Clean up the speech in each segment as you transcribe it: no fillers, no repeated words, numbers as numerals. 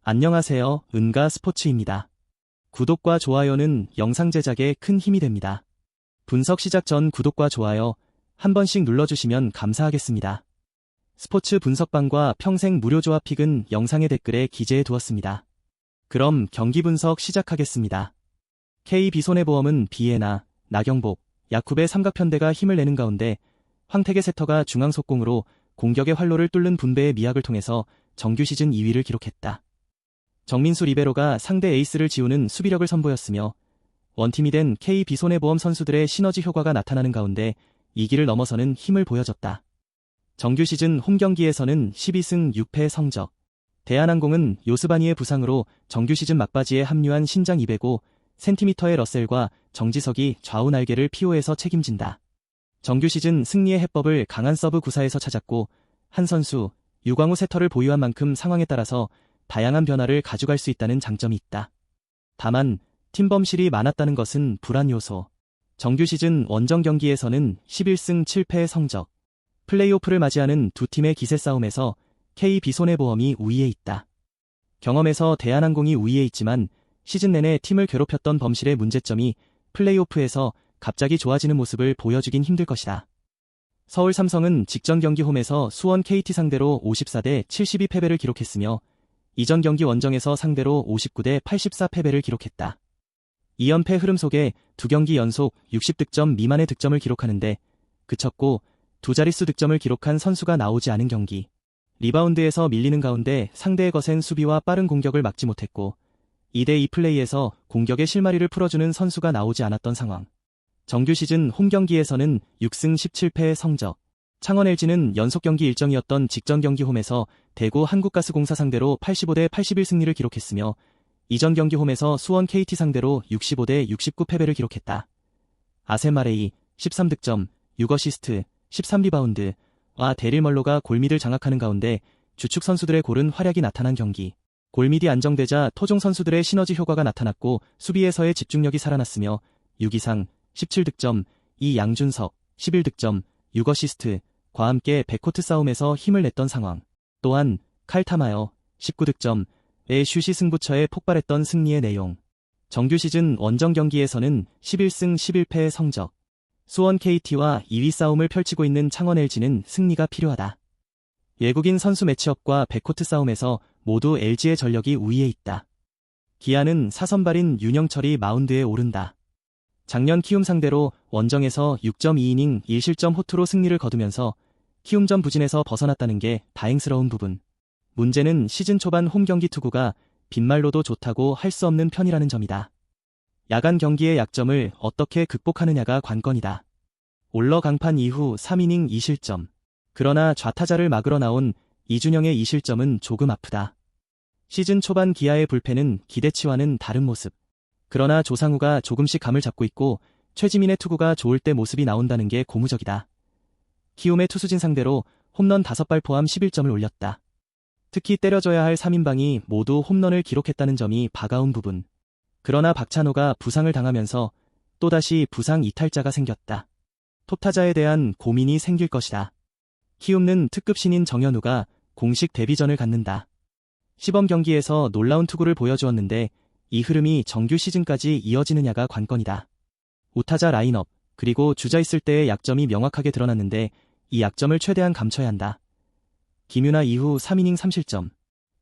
안녕하세요, 은가 스포츠입니다. 구독과 좋아요는 영상 제작에 큰 힘이 됩니다. 분석 시작 전 구독과 좋아요 한 번씩 눌러주시면 감사하겠습니다. 스포츠 분석방과 평생 무료 조합픽은 영상의 댓글에 기재해 두었습니다. 그럼 경기 분석 시작하겠습니다. KB손해보험은 비에나, 나경복, 야쿰의 삼각편대가 힘을 내는 가운데 황택의 세터가 중앙 속공으로 공격의 활로를 뚫는 분배의 미학을 통해서 정규 시즌 2위를 기록했다. 정민수 리베로가 상대 에이스를 지우는 수비력을 선보였으며 원팀이 된 KB손해보험 선수들의 시너지 효과가 나타나는 가운데 2기를 넘어서는 힘을 보여줬다. 정규 시즌 홈 경기에서는 12승 6패 성적. 대한항공은 요스바니의 부상으로 정규 시즌 막바지에 합류한 신장 205cm의 러셀과 정지석이 좌우 날개를 피호해서 책임진다. 정규 시즌 승리의 해법을 강한 서브 구사에서 찾았고 한 선수 유광우 세터를 보유한 만큼 상황에 따라서 다양한 변화를 가져갈 수 있다는 장점이 있다. 다만 팀 범실이 많았다는 것은 불안 요소. 정규 시즌 원정 경기에서는 11승 7패의 성적. 플레이오프를 맞이하는 두 팀의 기세 싸움에서 KB손해보험이 우위에 있다. 경험에서 대한항공이 우위에 있지만 시즌 내내 팀을 괴롭혔던 범실의 문제점이 플레이오프에서 갑자기 좋아지는 모습을 보여주긴 힘들 것이다. 서울 삼성은 직전 경기 홈에서 수원 KT 상대로 54대 72 패배를 기록했으며 이전 경기 원정에서 상대로 59대 84 패배를 기록했다. 2연패 흐름 속에 두 경기 연속 60득점 미만의 득점을 기록하는데 그쳤고 두 자릿수 득점을 기록한 선수가 나오지 않은 경기. 리바운드에서 밀리는 가운데 상대의 거센 수비와 빠른 공격을 막지 못했고 2대2 플레이에서 공격의 실마리를 풀어주는 선수가 나오지 않았던 상황. 정규 시즌 홈 경기에서는 6승 17패의 성적. 창원 LG는 연속 경기 일정이었던 직전 경기 홈에서 대구 한국가스공사 상대로 85대 81 승리를 기록했으며 이전 경기 홈에서 수원 KT 상대로 65대 69 패배를 기록했다. 아셈마레이 13득점, 6어시스트, 13리바운드와 데릴 멀로가 골밑을 장악하는 가운데 주축 선수들의 고른 활약이 나타난 경기. 골밑이 안정되자 토종 선수들의 시너지 효과가 나타났고 수비에서의 집중력이 살아났으며 6이상 17득점, 이양준석 11득점, 6어시스트과 함께 백코트 싸움에서 힘을 냈던 상황. 또한 칼타마여 19득점의 슛이 승부처에 폭발했던 승리의 내용. 정규 시즌 원정 경기에서는 11승 11패의 성적. 수원 KT와 2위 싸움을 펼치고 있는 창원 LG는 승리가 필요하다. 외국인 선수 매치업과 백코트 싸움에서 모두 LG의 전력이 우위에 있다. 기아는 사선발인 윤영철이 마운드에 오른다. 작년 키움 상대로 원정에서 6.2이닝 1실점 호투로 승리를 거두면서 키움전 부진에서 벗어났다는 게 다행스러운 부분. 문제는 시즌 초반 홈 경기 투구가 빈말로도 좋다고 할 수 없는 편이라는 점이다. 야간 경기의 약점을 어떻게 극복하느냐가 관건이다. 올러 강판 이후 3이닝 2실점. 그러나 좌타자를 막으러 나온 이준영의 2실점은 조금 아프다. 시즌 초반 기아의 불펜은 기대치와는 다른 모습. 그러나 조상우가 조금씩 감을 잡고 있고 최지민의 투구가 좋을 때 모습이 나온다는 게 고무적이다. 키움의 투수진 상대로 홈런 5발 포함 11점을 올렸다. 특히 때려줘야 할 3인방이 모두 홈런을 기록했다는 점이 반가운 부분. 그러나 박찬호가 부상을 당하면서 또다시 부상 이탈자가 생겼다. 톱타자에 대한 고민이 생길 것이다. 키움는 특급 신인 정현우가 공식 데뷔전을 갖는다. 시범 경기에서 놀라운 투구를 보여주었는데 이 흐름이 정규 시즌까지 이어지느냐가 관건이다. 우타자 라인업, 그리고 주자 있을 때의 약점이 명확하게 드러났는데 이 약점을 최대한 감춰야 한다. 김윤아 이후 3이닝 3실점.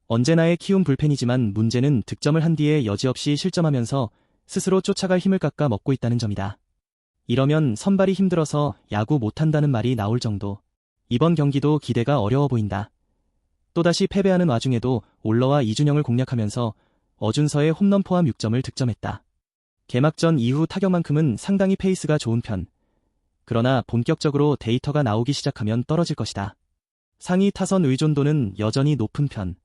언제나의 키움 불펜이지만 문제는 득점을 한 뒤에 여지없이 실점하면서 스스로 쫓아갈 힘을 깎아 먹고 있다는 점이다. 이러면 선발이 힘들어서 야구 못한다는 말이 나올 정도. 이번 경기도 기대가 어려워 보인다. 또다시 패배하는 와중에도 올러와 이준영을 공략하면서 어준서의 홈런 포함 6점을 득점했다. 개막전 이후 타격만큼은 상당히 페이스가 좋은 편. 그러나 본격적으로 데이터가 나오기 시작하면 떨어질 것이다. 상위 타선 의존도는 여전히 높은 편.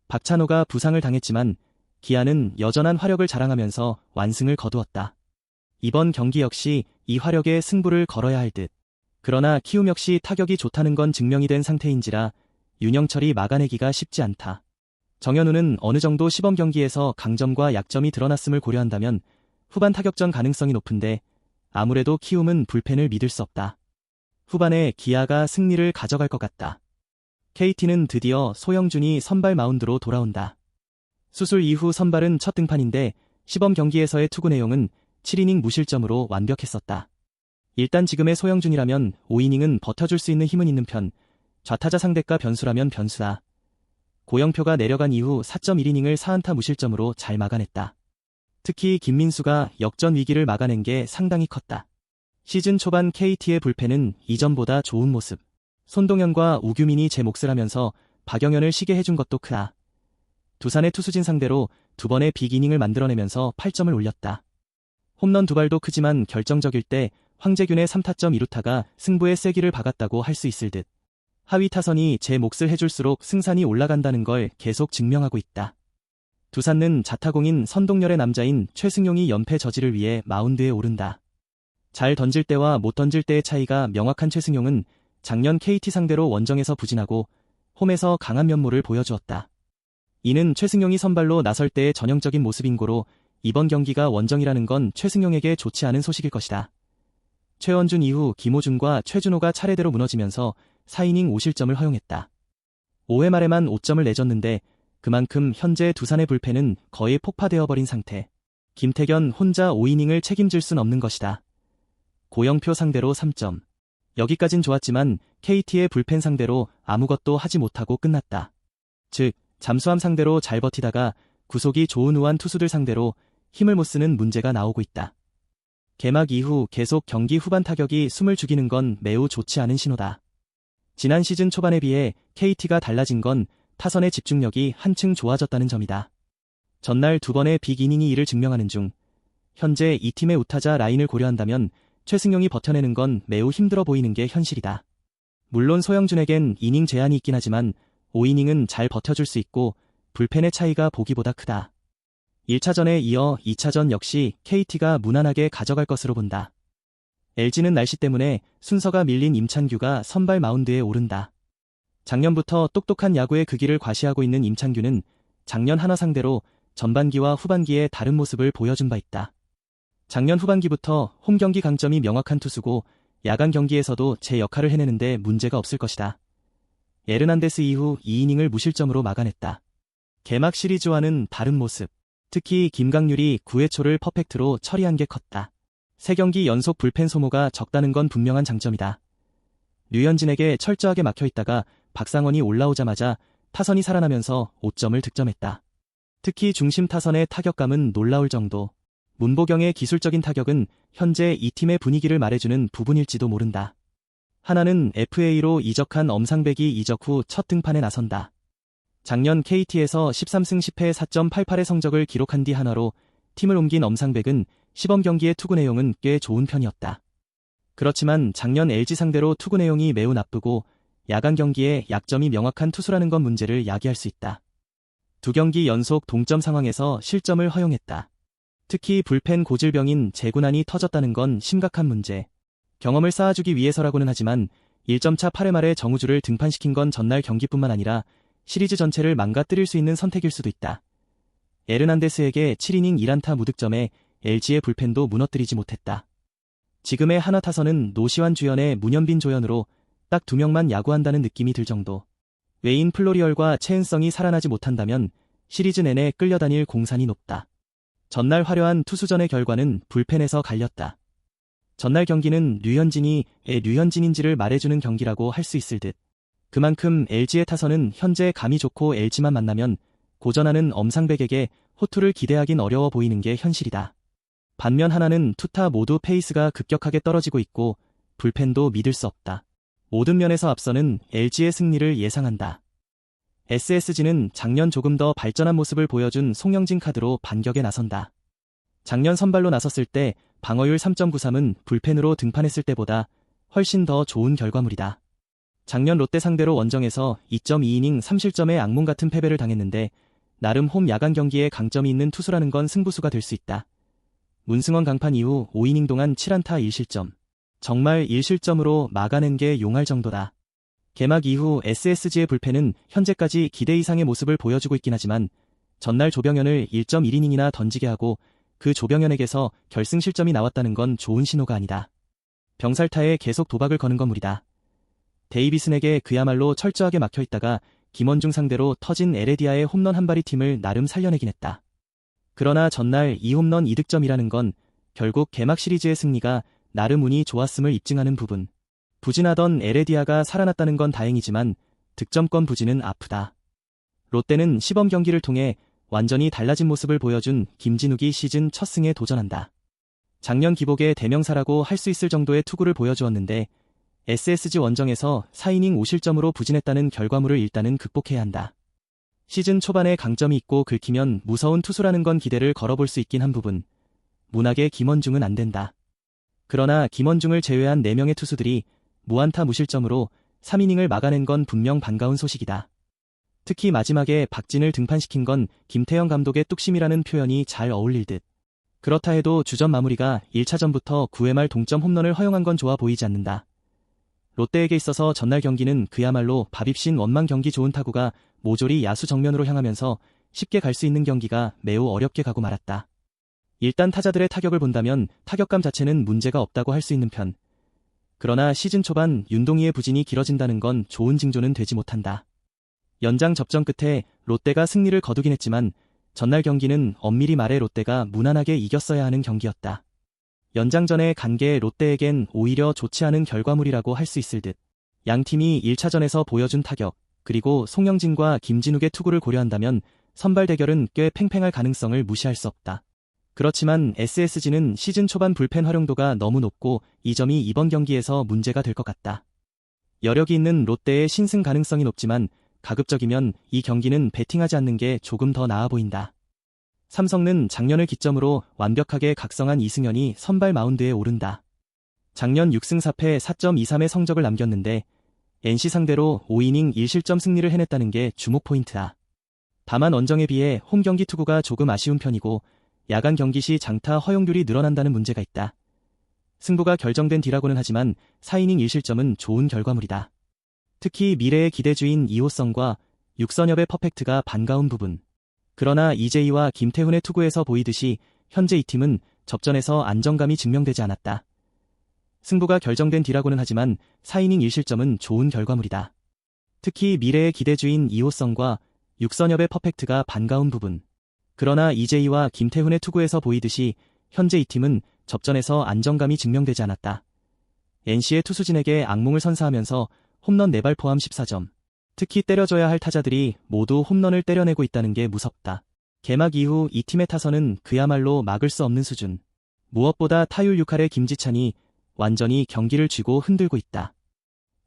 박찬호가 부상을 당했지만 기아는 여전한 화력을 자랑하면서 완승을 거두었다. 이번 경기 역시 이 화력에 승부를 걸어야 할 듯. 그러나 키움 역시 타격이 좋다는 건 증명이 된 상태인지라 윤영철이 막아내기가 쉽지 않다. 정현우는 어느 정도 시범 경기에서 강점과 약점이 드러났음을 고려한다면 후반 타격전 가능성이 높은데 아무래도 키움은 불펜을 믿을 수 없다. 후반에 기아가 승리를 가져갈 것 같다. KT는 드디어 소영준이 선발 마운드로 돌아온다. 수술 이후 선발은 첫 등판인데 시범 경기에서의 투구 내용은 7이닝 무실점으로 완벽했었다. 일단 지금의 소영준이라면 5이닝은 버텨줄 수 있는 힘은 있는 편, 좌타자 상대가 변수라면 변수다. 고영표가 내려간 이후 4.1이닝을 4안타 무실점으로 잘 막아냈다. 특히 김민수가 역전 위기를 막아낸 게 상당히 컸다. 시즌 초반 KT의 불펜은 이전보다 좋은 모습. 손동현과 우규민이 제 몫을 하면서 박영현을 쉬게 해준 것도 크다. 두산의 투수진 상대로 2번의 빅이닝을 만들어내면서 8점을 올렸다. 홈런 2발도 크지만 결정적일 때 황재균의 3타점 2루타가 승부의 세기를 박았다고 할 수 있을 듯. 하위 타선이 제 몫을 해줄수록 승산이 올라간다는 걸 계속 증명하고 있다. 두산은 자타공인 선동열의 남자인 최승용이 연패 저지를 위해 마운드에 오른다. 잘 던질 때와 못 던질 때의 차이가 명확한 최승용은 작년 KT 상대로 원정에서 부진하고 홈에서 강한 면모를 보여주었다. 이는 최승용이 선발로 나설 때의 전형적인 모습인 고로 이번 경기가 원정이라는 건 최승용에게 좋지 않은 소식일 것이다. 최원준 이후 김호준과 최준호가 차례대로 무너지면서 4이닝 5실점을 허용했다. 5회 말에만 5점을 내줬는데 그만큼 현재 두산의 불펜은 거의 폭파되어버린 상태. 김태견 혼자 5이닝을 책임질 순 없는 것이다. 고영표 상대로 3점. 여기까진 좋았지만 KT의 불펜 상대로 아무것도 하지 못하고 끝났다. 즉, 잠수함 상대로 잘 버티다가 구속이 좋은 우한 투수들 상대로 힘을 못 쓰는 문제가 나오고 있다. 개막 이후 계속 경기 후반 타격이 숨을 죽이는 건 매우 좋지 않은 신호다. 지난 시즌 초반에 비해 KT가 달라진 건 타선의 집중력이 한층 좋아졌다는 점이다. 전날 2번의 빅이닝이 이를 증명하는 중, 현재 이 팀의 우타자 라인을 고려한다면 최승용이 버텨내는 건 매우 힘들어 보이는 게 현실이다. 물론 소영준에겐 이닝 제한이 있긴 하지만 5이닝은 잘 버텨줄 수 있고 불펜의 차이가 보기보다 크다. 1차전에 이어 2차전 역시 KT가 무난하게 가져갈 것으로 본다. LG는 날씨 때문에 순서가 밀린 임찬규가 선발 마운드에 오른다. 작년부터 똑똑한 야구의 그 길을 과시하고 있는 임찬규는 작년 하나 상대로 전반기와 후반기에 다른 모습을 보여준 바 있다. 작년 후반기부터 홈경기 강점이 명확한 투수고 야간 경기에서도 제 역할을 해내는데 문제가 없을 것이다. 에르난데스 이후 2이닝을 무실점으로 막아냈다. 개막 시리즈와는 다른 모습. 특히 김강률이 9회 초를 퍼펙트로 처리한 게 컸다. 3경기 연속 불펜 소모가 적다는 건 분명한 장점이다. 류현진에게 철저하게 막혀있다가 박상원이 올라오자마자 타선이 살아나면서 5점을 득점했다. 특히 중심 타선의 타격감은 놀라울 정도. 문보경의 기술적인 타격은 현재 이 팀의 분위기를 말해주는 부분일지도 모른다. 하나는 FA로 이적한 엄상백이 이적 후 첫 등판에 나선다. 작년 KT에서 13승 10패 4.88의 성적을 기록한 뒤 한화로 팀을 옮긴 엄상백은 시범 경기의 투구 내용은 꽤 좋은 편이었다. 그렇지만 작년 LG 상대로 투구 내용이 매우 나쁘고 야간 경기에 약점이 명확한 투수라는 건 문제를 야기할 수 있다. 2경기 연속 동점 상황에서 실점을 허용했다. 특히 불펜 고질병인 재구난이 터졌다는 건 심각한 문제. 경험을 쌓아주기 위해서라고는 하지만 1점차 8회 말에 정우주를 등판시킨 건 전날 경기뿐만 아니라 시리즈 전체를 망가뜨릴 수 있는 선택일 수도 있다. 에르난데스에게 7이닝 1안타 무득점에 LG의 불펜도 무너뜨리지 못했다. 지금의 한화 타선은 노시환 주연의 문현빈 조연으로 딱 2명만 야구한다는 느낌이 들 정도. 웨인 플로리얼과 최은성이 살아나지 못한다면 시리즈 내내 끌려다닐 공산이 높다. 전날 화려한 투수전의 결과는 불펜에서 갈렸다. 전날 경기는 류현진이 류현진인지를 말해주는 경기라고 할 수 있을 듯. 그만큼 LG의 타선은 현재 감이 좋고 LG만 만나면 고전하는 엄상백에게 호투를 기대하긴 어려워 보이는 게 현실이다. 반면 하나는 투타 모두 페이스가 급격하게 떨어지고 있고 불펜도 믿을 수 없다. 모든 면에서 앞서는 LG의 승리를 예상한다. SSG는 작년 조금 더 발전한 모습을 보여준 송영진 카드로 반격에 나선다. 작년 선발로 나섰을 때 방어율 3.93은 불펜으로 등판했을 때보다 훨씬 더 좋은 결과물이다. 작년 롯데 상대로 원정에서 2.2이닝 3실점의 악몽 같은 패배를 당했는데 나름 홈 야간 경기에 강점이 있는 투수라는 건 승부수가 될 수 있다. 문승원 강판 이후 5이닝 동안 7안타 1실점. 정말 1실점으로 막아낸 게 용할 정도다. 개막 이후 SSG의 불펜은 현재까지 기대 이상의 모습을 보여주고 있긴 하지만 전날 조병현을 1.1이닝이나 던지게 하고 그 조병현에게서 결승 실점이 나왔다는 건 좋은 신호가 아니다. 병살타에 계속 도박을 거는 건 무리다. 데이비슨에게 그야말로 철저하게 막혀있다가 김원중 상대로 터진 에레디아의 홈런 한 발이 팀을 나름 살려내긴 했다. 그러나 전날 2홈런 2득점이라는 건 결국 개막 시리즈의 승리가 나름 운이 좋았음을 입증하는 부분. 부진하던 에레디아가 살아났다는 건 다행이지만 득점권 부진은 아프다. 롯데는 시범 경기를 통해 완전히 달라진 모습을 보여준 김진욱이 시즌 첫 승에 도전한다. 작년 기복의 대명사라고 할 수 있을 정도의 투구를 보여주었는데 SSG 원정에서 4이닝 5실점으로 부진했다는 결과물을 일단은 극복해야 한다. 시즌 초반에 강점이 있고 긁히면 무서운 투수라는 건 기대를 걸어볼 수 있긴 한 부분. 문학의 김원중은 안 된다. 그러나 김원중을 제외한 4명의 투수들이 무안타 무실점으로 3이닝을 막아낸 건 분명 반가운 소식이다. 특히 마지막에 박진을 등판시킨 건 김태형 감독의 뚝심이라는 표현이 잘 어울릴 듯. 그렇다 해도 주전 마무리가 1차전부터 9회 말 동점 홈런을 허용한 건 좋아 보이지 않는다. 롯데에게 있어서 전날 경기는 그야말로 밥입신 원망 경기 좋은 타구가 모조리 야수 정면으로 향하면서 쉽게 갈 수 있는 경기가 매우 어렵게 가고 말았다. 일단 타자들의 타격을 본다면 타격감 자체는 문제가 없다고 할 수 있는 편. 그러나 시즌 초반 윤동희의 부진이 길어진다는 건 좋은 징조는 되지 못한다. 연장 접전 끝에 롯데가 승리를 거두긴 했지만 전날 경기는 엄밀히 말해 롯데가 무난하게 이겼어야 하는 경기였다. 연장전의 간계 롯데에겐 오히려 좋지 않은 결과물이라고 할 수 있을 듯. 양팀이 1차전에서 보여준 타격, 그리고 송영진과 김진욱의 투구를 고려한다면 선발 대결은 꽤 팽팽할 가능성을 무시할 수 없다. 그렇지만 SSG는 시즌 초반 불펜 활용도가 너무 높고 이 점이 이번 경기에서 문제가 될 것 같다. 여력이 있는 롯데의 신승 가능성이 높지만 가급적이면 이 경기는 배팅하지 않는 게 조금 더 나아 보인다. 삼성은 작년을 기점으로 완벽하게 각성한 이승현이 선발 마운드에 오른다. 작년 6승 4패 4.23의 성적을 남겼는데 NC 상대로 5이닝 1실점 승리를 해냈다는 게 주목 포인트다. 다만 원정에 비해 홈 경기 투구가 조금 아쉬운 편이고 야간 경기 시 장타 허용률이 늘어난다는 문제가 있다. 승부가 결정된 뒤라고는 하지만 4이닝 1실점은 좋은 결과물이다. 특히 미래의 기대주인 이호성과 육선엽의 퍼펙트가 반가운 부분. 그러나 이재희와 김태훈의 투구에서 보이듯이 현재 이 팀은 접전에서 안정감이 증명되지 않았다. 승부가 결정된 뒤라고는 하지만 4이닝 1실점은 좋은 결과물이다. 특히 미래의 기대주인 이호성과 육선엽의 퍼펙트가 반가운 부분. 그러나 이재희와 김태훈의 투구에서 보이듯이 현재 이 팀은 접전에서 안정감이 증명되지 않았다. NC의 투수진에게 악몽을 선사하면서 홈런 4발 포함 14점. 특히 때려줘야 할 타자들이 모두 홈런을 때려내고 있다는 게 무섭다. 개막 이후 이 팀의 타선은 그야말로 막을 수 없는 수준. 무엇보다 타율 6할의 김지찬이 완전히 경기를 쥐고 흔들고 있다.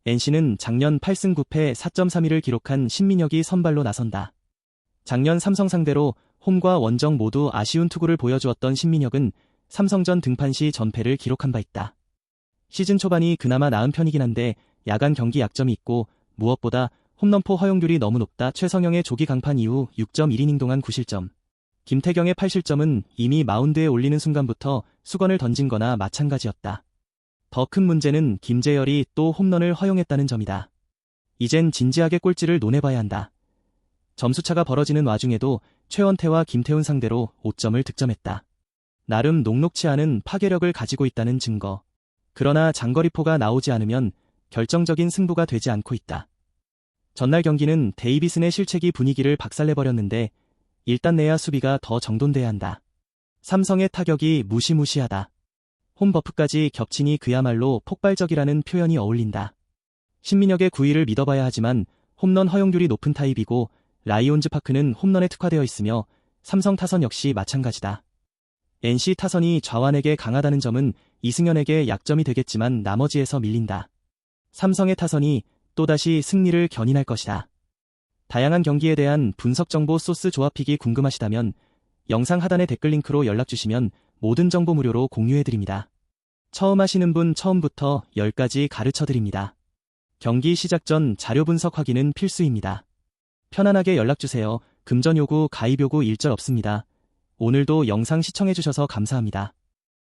NC는 작년 8승 9패 4.31을 기록한 신민혁이 선발로 나선다. 작년 삼성 상대로 홈과 원정 모두 아쉬운 투구를 보여주었던 신민혁은 삼성전 등판 시 전패를 기록한 바 있다. 시즌 초반이 그나마 나은 편이긴 한데 야간 경기 약점이 있고 무엇보다 홈런포 허용률이 너무 높다. 최성영의 조기 강판 이후 6.1이닝 동안 9실점. 김태경의 8실점은 이미 마운드에 올리는 순간부터 수건을 던진 거나 마찬가지였다. 더 큰 문제는 김재열이 또 홈런을 허용했다는 점이다. 이젠 진지하게 꼴찌를 논해봐야 한다. 점수차가 벌어지는 와중에도 최원태와 김태훈 상대로 5점을 득점했다. 나름 녹록치 않은 파괴력을 가지고 있다는 증거. 그러나 장거리포가 나오지 않으면 결정적인 승부가 되지 않고 있다. 전날 경기는 데이비슨의 실책이 분위기를 박살내버렸는데 일단 내야 수비가 더 정돈돼야 한다. 삼성의 타격이 무시무시하다. 홈버프까지 겹치니 그야말로 폭발적이라는 표현이 어울린다. 신민혁의 9위를 믿어봐야 하지만 홈런 허용률이 높은 타입이고 라이온즈 파크는 홈런에 특화되어 있으며 삼성 타선 역시 마찬가지다. NC 타선이 좌완에게 강하다는 점은 이승현에게 약점이 되겠지만 나머지에서 밀린다. 삼성의 타선이 또다시 승리를 견인할 것이다. 다양한 경기에 대한 분석 정보 소스 조합픽이 궁금하시다면 영상 하단의 댓글 링크로 연락주시면 모든 정보 무료로 공유해드립니다. 처음 하시는 분 처음부터 10가지 가르쳐드립니다. 경기 시작 전 자료 분석 확인은 필수입니다. 편안하게 연락주세요. 금전 요구, 가입 요구 일절 없습니다. 오늘도 영상 시청해주셔서 감사합니다.